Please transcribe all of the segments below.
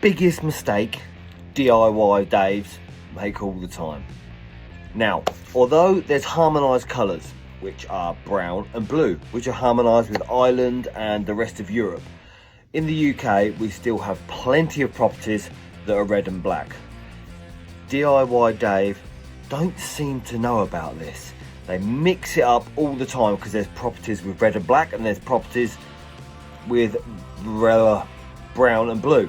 biggest mistake DIY Daves make all the time. Now, although there's harmonised colours, which are brown and blue, which are harmonised with Ireland and the rest of Europe, in the UK we still have plenty of properties that are red and black. DIYdave don't seem to know about this. They mix it up all the time because there's properties with red and black and there's properties with brown and blue.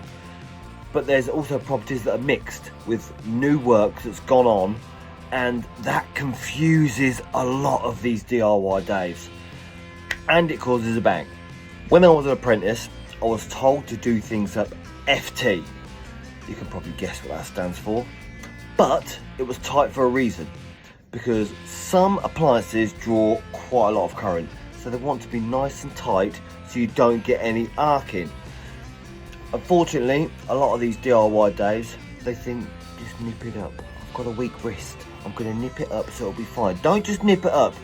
But there's also properties that are mixed with new work that's gone on, and that confuses a lot of these DIY Daves, and it causes a bang. When I was an apprentice, I was told to do things like FT. You can probably guess what that stands for, but it was tight for a reason, because some appliances draw quite a lot of current, so they want to be nice and tight so you don't get any arcing. Unfortunately, a lot of these DIY Daves, they think, just nip it up. I've got a weak wrist, I'm going to nip it up so it'll be fine. Don't just nip it up.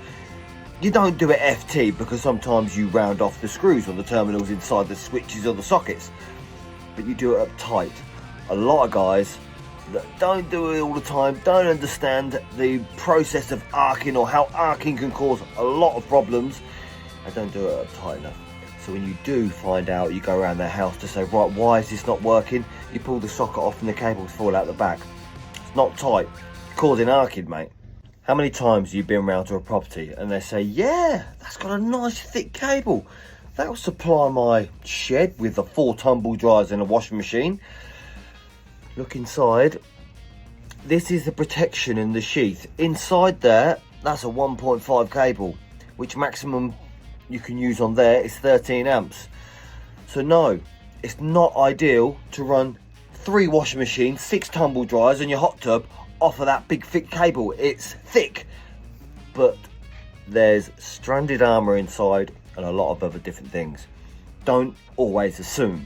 You don't do it FT because sometimes you round off the screws or the terminals inside the switches or the sockets, but you do it up tight. A lot of guys that don't do it all the time don't understand the process of arcing or how arcing can cause a lot of problems, and don't do it up tight enough. So when you do find out, you go around their house to say, right, why is this not working? You pull the socket off and the cables fall out the back. It's not tight, it's causing arcing, mate. How many times have you been round to a property and they say, yeah, that's got a nice thick cable. That'll supply my shed with the 4 tumble dryers and a washing machine. Look inside. This is the protection in the sheath. Inside there, that's a 1.5 cable, which maximum you can use on there is 13 amps. So no, it's not ideal to run 3 washing machines, 6 tumble dryers and your hot tub off of that big thick cable. It's thick, but there's stranded armour inside and a lot of other different things. Don't always assume.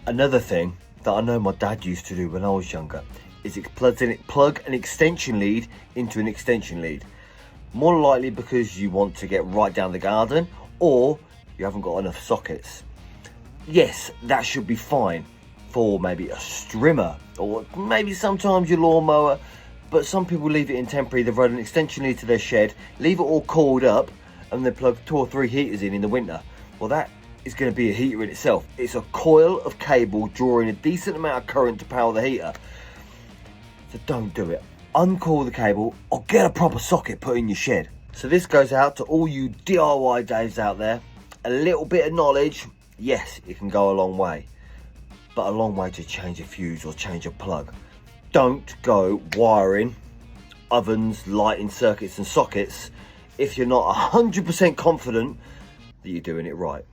Another thing that I know my dad used to do when I was younger is plug an extension lead into an extension lead. More likely because you want to get right down the garden, or you haven't got enough sockets. Yes, that should be fine for maybe a strimmer or maybe sometimes your lawnmower, but some people leave it in temporary. They run an extension lead to their shed, leave it all coiled up, and they plug 2 or 3 heaters in the winter. Well, that is going to be a heater in itself. It's a coil of cable drawing a decent amount of current to power the heater. So don't do it. Uncoil the cable or get a proper socket put in your shed. So this goes out to all you DIY Daves out there. A little bit of knowledge, yes, it can go a long way, but a long way to change a fuse or change a plug. Don't go wiring ovens, lighting circuits and sockets if you're not 100% confident that you're doing it right.